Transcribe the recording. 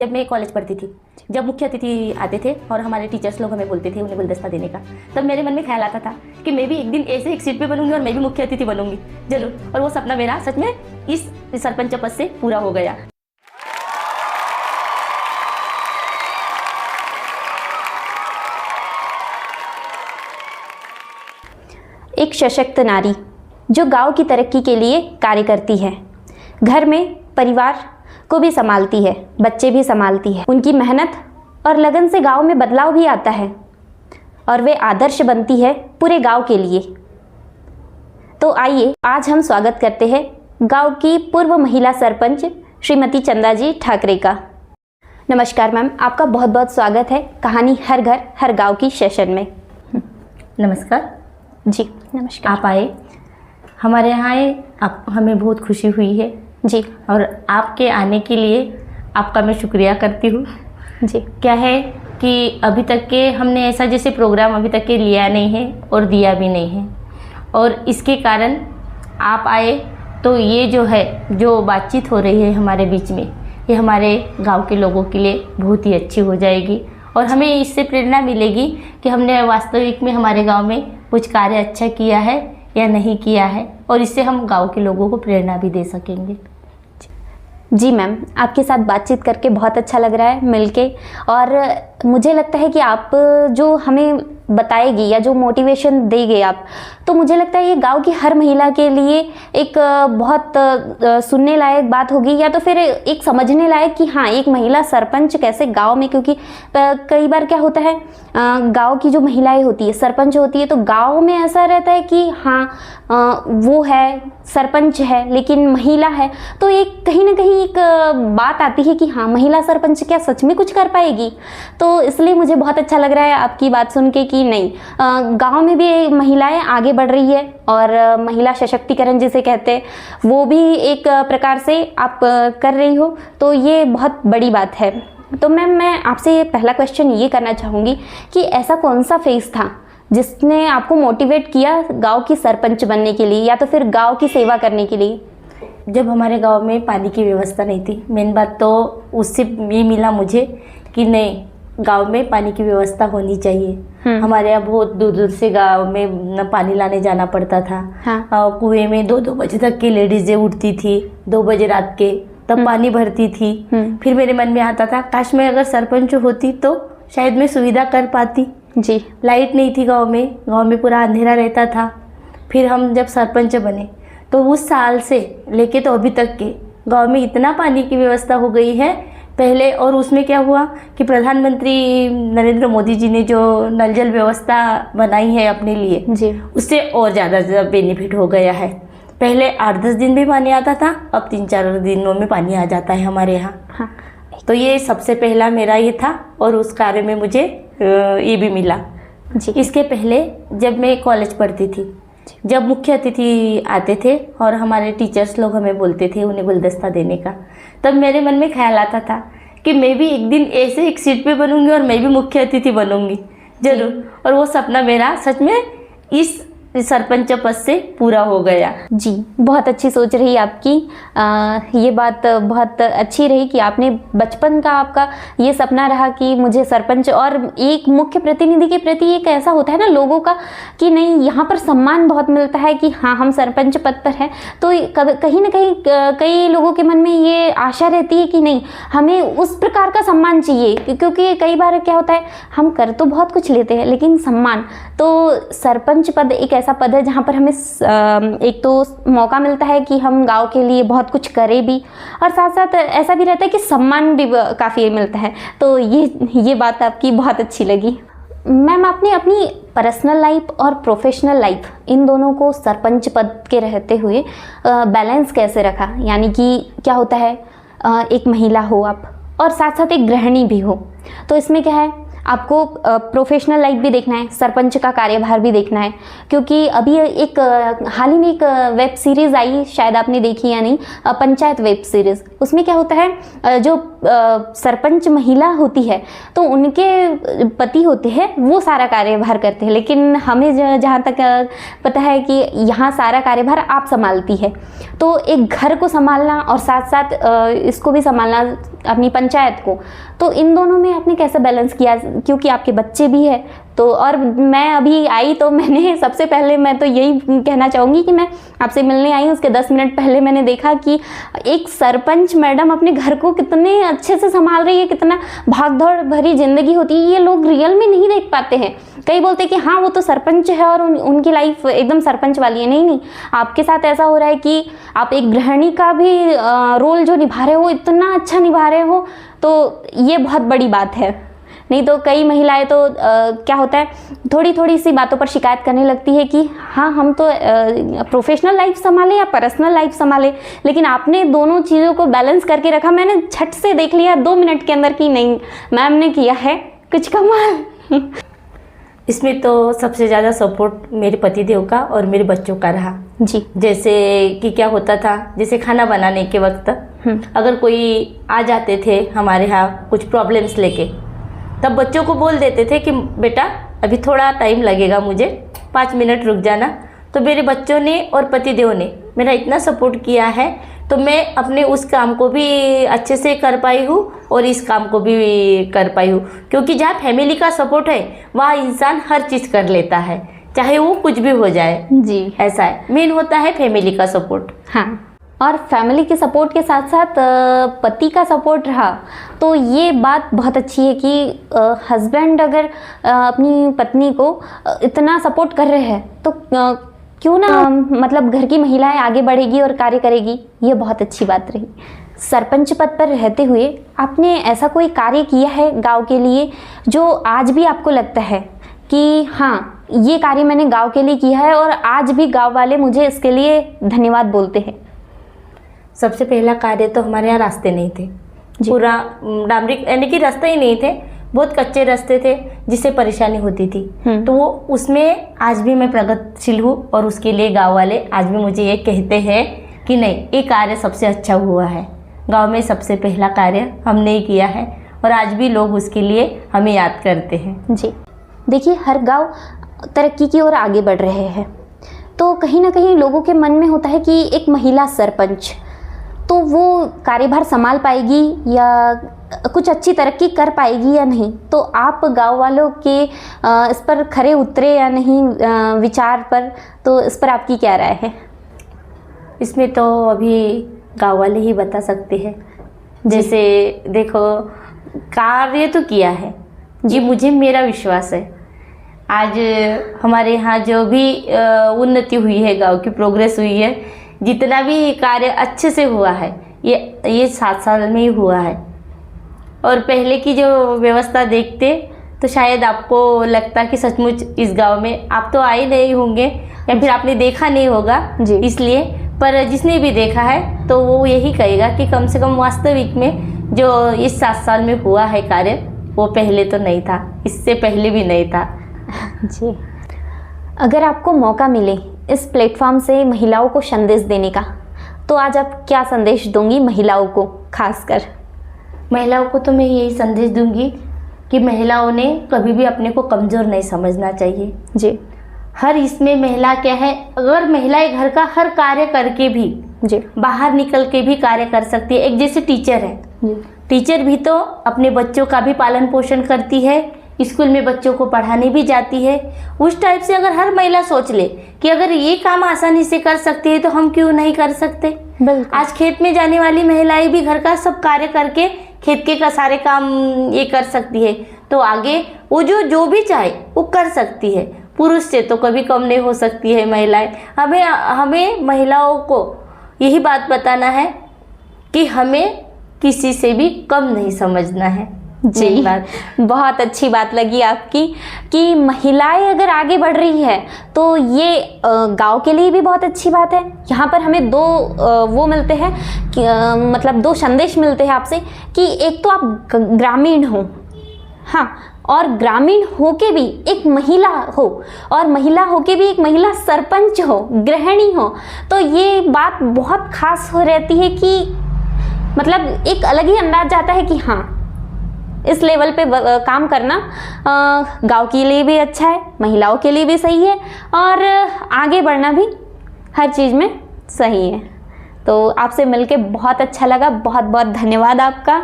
जब मैं कॉलेज पढ़ती थी, जब मुख्य अतिथि आते थे और हमारे टीचर्स लोग हमें बोलते थे उन्हें गुलदस्ता देने का, तब मेरे मन में ख्याल आता था कि मैं भी एक दिन ऐसे एक सीट पे बनूंगी और मैं भी मुख्य अतिथि बनूंगी जरूर। और वो सपना मेरा सच में इस सरपंच पद से पूरा हो गया। एक सशक्त नारी जो गांव की तरक्की के लिए कार्य करती है, घर में परिवार को भी संभालती है, बच्चे भी संभालती है। उनकी मेहनत और लगन से गांव में बदलाव भी आता है और वे आदर्श बनती है पूरे गांव के लिए। तो आइए आज हम स्वागत करते हैं गांव की पूर्व महिला सरपंच श्रीमती चंदा जी ठाकरे का। नमस्कार मैम, आपका बहुत बहुत स्वागत है कहानी हर घर हर गांव की सेशन में। नमस्कार जी नमस्कार। आप आए, हमारे यहाँ आए, आप हमें बहुत खुशी हुई है जी। और आपके आने के लिए आपका मैं शुक्रिया करती हूँ। जी क्या है कि अभी तक के हमने ऐसा जैसे प्रोग्राम अभी तक के लिया नहीं है और दिया भी नहीं है, और इसके कारण आप आए तो ये जो है जो बातचीत हो रही है हमारे बीच में, ये हमारे गांव के लोगों के लिए बहुत ही अच्छी हो जाएगी और हमें इससे प्रेरणा मिलेगी कि हमने वास्तविक में हमारे गांव में कुछ कार्य अच्छा किया है या नहीं किया है, और इससे हम गांव के लोगों को प्रेरणा भी दे सकेंगे। जी मैम, आपके साथ बातचीत करके बहुत अच्छा लग रहा है मिलके, और मुझे लगता है कि आप जो हमें बताएगी या जो मोटिवेशन देंगे आप, तो मुझे लगता है ये गांव की हर महिला के लिए एक बहुत सुनने लायक बात होगी, या तो फिर एक समझने लायक कि हाँ एक महिला सरपंच कैसे गांव में, क्योंकि कई बार क्या होता है गांव की जो महिलाएं होती है सरपंच होती है तो गांव में ऐसा रहता है कि हाँ वो है सरपंच है लेकिन महिला है, तो एक कहीं ना कहीं एक बात आती है कि हाँ महिला सरपंच क्या सच में कुछ कर पाएगी। तो इसलिए मुझे बहुत अच्छा लग रहा है आपकी बात सुन के कि नहीं, गांव में भी महिलाएं आगे बढ़ रही है और महिला सशक्तिकरण जिसे कहते हैं वो भी एक प्रकार से आप कर रही हो, तो ये बहुत बड़ी बात है। तो मैम मैं आपसे पहला क्वेश्चन ये करना चाहूँगी कि ऐसा कौन सा फेज था जिसने आपको मोटिवेट किया गांव की सरपंच बनने के लिए या तो फिर गांव की सेवा करने के लिए? जब हमारे गांव में पानी की व्यवस्था नहीं थी, मेन बात तो उससे ये मिला मुझे कि नहीं गांव में पानी की व्यवस्था होनी चाहिए। हमारे यहाँ बहुत दूर दूर से गांव में पानी लाने जाना पड़ता था। हाँ। कुएं में 2-2 बजे तक की लेडीजें उठती थी, 2 बजे रात के, तब पानी भरती थी। फिर मेरे मन में आता था काश मैं अगर सरपंच होती तो शायद मैं सुविधा कर पाती। जी। लाइट नहीं थी गांव में पूरा अंधेरा रहता था। फिर हम जब सरपंच बने तो उस साल से लेके तो अभी तक के गांव में इतना पानी की व्यवस्था हो गई है पहले, और उसमें क्या हुआ कि प्रधानमंत्री नरेंद्र मोदी जी ने जो नल जल व्यवस्था बनाई है अपने लिए जी, उससे और ज़्यादा बेनिफिट हो गया है। पहले 8-10 दिन भी पानी आता था, अब 3-4 दिनों में पानी आ जाता है हमारे यहाँ। हाँ। तो ये सबसे पहला मेरा ये था और उस कार्य में मुझे ये भी मिला। जी। इसके पहले जब मैं कॉलेज पढ़ती थी, जब मुख्य अतिथि आते थे और हमारे टीचर्स लोग हमें बोलते थे उन्हें गुलदस्ता देने का, तब मेरे मन में ख्याल आता था कि मैं भी एक दिन ऐसे एक सीट पे बनूंगी और मैं भी मुख्य अतिथि बनूंगी जरूर। और वो सपना मेरा सच में इस सरपंच पद से पूरा हो गया। जी, बहुत अच्छी सोच रही आपकी। ये बात बहुत अच्छी रही कि आपने बचपन का आपका ये सपना रहा कि मुझे सरपंच, और एक मुख्य प्रतिनिधि के प्रति एक ऐसा होता है ना लोगों का कि नहीं यहाँ पर सम्मान बहुत मिलता है कि हाँ हम सरपंच पद पर हैं, तो कहीं ना कहीं कई लोगों के मन में ये आशा रहती है कि नहीं हमें उस प्रकार का सम्मान चाहिए, क्योंकि कई बार क्या होता है हम कर तो बहुत कुछ लेते हैं लेकिन सम्मान, तो सरपंच पद एक ऐसा पद है जहाँ पर हमें एक तो मौका मिलता है कि हम गांव के लिए बहुत कुछ करें भी, और साथ साथ ऐसा भी रहता है कि सम्मान भी काफ़ी मिलता है। तो ये बात आपकी बहुत अच्छी लगी। मैम आपने अपनी पर्सनल लाइफ और प्रोफेशनल लाइफ इन दोनों को सरपंच पद के रहते हुए बैलेंस कैसे रखा? यानी कि क्या होता है एक महिला हो आप और साथ साथ एक गृहिणी भी हो, तो इसमें क्या है आपको प्रोफेशनल लाइफ भी देखना है, सरपंच का कार्यभार भी देखना है, क्योंकि अभी एक हाल ही में एक वेब सीरीज़ आई, शायद आपने देखी या नहीं, पंचायत वेब सीरीज़। उसमें क्या होता है, जो सरपंच महिला होती है तो उनके पति होते हैं वो सारा कार्यभार करते हैं, लेकिन हमें जहाँ तक पता है कि यहाँ सारा कार्यभार आप संभालती है। तो एक घर को संभालना और साथ साथ इसको भी संभालना, अपनी पंचायत को, तो इन दोनों में आपने कैसे बैलेंस किया, क्योंकि आपके बच्चे भी है। तो और मैं अभी आई तो मैंने सबसे पहले मैं तो यही कहना चाहूँगी कि मैं आपसे मिलने आई, उसके 10 मिनट पहले मैंने देखा कि एक सरपंच मैडम अपने घर को कितने अच्छे से संभाल रही है, कितना भागदौड़ भरी ज़िंदगी होती है, ये लोग रियल में नहीं देख पाते हैं। कई बोलते हैं कि हाँ वो तो सरपंच है और उनकी लाइफ एकदम सरपंच वाली है। नहीं नहीं, आपके साथ ऐसा हो रहा है कि आप एक गृहिणी का भी रोल जो निभा रहे हो, इतना अच्छा निभा रहे हो, तो ये बहुत बड़ी बात है। नहीं तो कई महिलाएं तो क्या होता है, थोड़ी थोड़ी सी बातों पर शिकायत करने लगती है कि हाँ हम तो प्रोफेशनल लाइफ संभाले या पर्सनल लाइफ संभाले, लेकिन आपने दोनों चीज़ों को बैलेंस करके रखा। मैंने झट से देख लिया 2 मिनट के अंदर कि नहीं, मैम ने किया है कुछ कमाल। इसमें तो सबसे ज़्यादा सपोर्ट मेरे पतिदेव का और मेरे बच्चों का रहा जी। जैसे कि क्या होता था, जैसे खाना बनाने के वक्त अगर कोई आ जाते थे हमारे यहाँ कुछ प्रॉब्लम्स लेके, तब बच्चों को बोल देते थे कि बेटा अभी थोड़ा टाइम लगेगा, मुझे 5 मिनट रुक जाना। तो मेरे बच्चों ने और पतिदेव ने मेरा इतना सपोर्ट किया है, तो मैं अपने उस काम को भी अच्छे से कर पाई हूँ और इस काम को भी कर पाई हूँ, क्योंकि जहाँ फैमिली का सपोर्ट है वहाँ इंसान हर चीज़ कर लेता है, चाहे वो कुछ भी हो जाए जी। ऐसा है, मेन होता है फैमिली का सपोर्ट। हाँ, और फैमिली के सपोर्ट के साथ साथ पति का सपोर्ट रहा, तो ये बात बहुत अच्छी है कि हस्बैंड अगर अपनी पत्नी को इतना सपोर्ट कर रहे हैं तो क्यों ना मतलब घर की महिलाएं आगे बढ़ेगी और कार्य करेगी, ये बहुत अच्छी बात रही। सरपंच पद पर रहते हुए आपने ऐसा कोई कार्य किया है गांव के लिए जो आज भी आपको लगता है कि हाँ ये कार्य मैंने गांव के लिए किया है और आज भी गांव वाले मुझे इसके लिए धन्यवाद बोलते हैं? सबसे पहला कार्य तो हमारे यहाँ रास्ते नहीं थे, पूरा डामरिक यानी कि रास्ते ही नहीं थे, बहुत कच्चे रास्ते थे जिससे परेशानी होती थी। तो वो उसमें आज भी मैं प्रगतिशील हूँ और उसके लिए गांव वाले आज भी मुझे ये कहते हैं कि नहीं ये कार्य सबसे अच्छा हुआ है, गांव में सबसे पहला कार्य हमने ही किया है और आज भी लोग उसके लिए हमें याद करते हैं। जी देखिए, हर गांव तरक्की की ओर आगे बढ़ रहे हैं, तो कहीं ना कहीं लोगों के मन में होता है कि एक महिला सरपंच तो वो कार्यभार संभाल पाएगी या कुछ अच्छी तरक्की कर पाएगी या नहीं। तो आप गांव वालों के इस पर खरे उतरे या नहीं विचार पर, तो इस पर आपकी क्या राय है? इसमें तो अभी गांव वाले ही बता सकते हैं। जैसे देखो, कार्य तो किया है जी, मुझे मेरा विश्वास है आज हमारे यहाँ जो भी उन्नति हुई है, गांव की प्रोग्रेस हुई है, जितना भी कार्य अच्छे से हुआ है ये 7 साल में ही हुआ है। और पहले की जो व्यवस्था देखते तो शायद आपको लगता कि सचमुच इस गांव में आप तो आए नहीं होंगे या फिर आपने देखा नहीं होगा इसलिए, पर जिसने भी देखा है तो वो यही कहेगा कि कम से कम वास्तविक में जो इस 7 साल में हुआ है कार्य वो पहले तो नहीं था, इससे पहले भी नहीं था जी। अगर आपको मौका मिले इस प्लेटफॉर्म से महिलाओं को संदेश देने का, तो आज आप क्या संदेश दूंगी महिलाओं को? खासकर महिलाओं को तो मैं यही संदेश दूंगी कि महिलाओं ने कभी भी अपने को कमज़ोर नहीं समझना चाहिए जी। हर इसमें महिला क्या है, अगर महिलाएं घर का हर कार्य करके भी जी बाहर निकल के भी कार्य कर सकती है। एक जैसे टीचर है जी, टीचर भी तो अपने बच्चों का भी पालन पोषण करती है, स्कूल में बच्चों को पढ़ाने भी जाती है। उस टाइप से अगर हर महिला सोच ले कि अगर ये काम आसानी से कर सकती है तो हम क्यों नहीं कर सकते। आज खेत में जाने वाली महिलाएं भी घर का सब कार्य करके खेत के का सारे काम ये कर सकती है, तो आगे वो जो भी चाहे वो कर सकती है। पुरुष से तो कभी कम नहीं हो सकती है महिलाएं। हमें महिलाओं को यही बात बताना है कि हमें किसी से भी कम नहीं समझना है जी। बहुत अच्छी बात लगी आपकी कि महिलाएं अगर आगे बढ़ रही है तो ये गांव के लिए भी बहुत अच्छी बात है। यहाँ पर हमें दो वो मिलते हैं कि मतलब 2 संदेश मिलते हैं आपसे कि एक तो आप ग्रामीण हो, हाँ, और ग्रामीण होके भी एक महिला हो, और महिला होके भी एक महिला सरपंच हो, गृहिणी हो, तो ये बात बहुत खास हो रहती है कि मतलब एक अलग ही अंदाज आता है कि हाँ, इस लेवल पे काम करना गांव के लिए भी अच्छा है, महिलाओं के लिए भी सही है, और आगे बढ़ना भी हर चीज़ में सही है। तो आपसे मिलके बहुत अच्छा लगा, बहुत बहुत धन्यवाद आपका।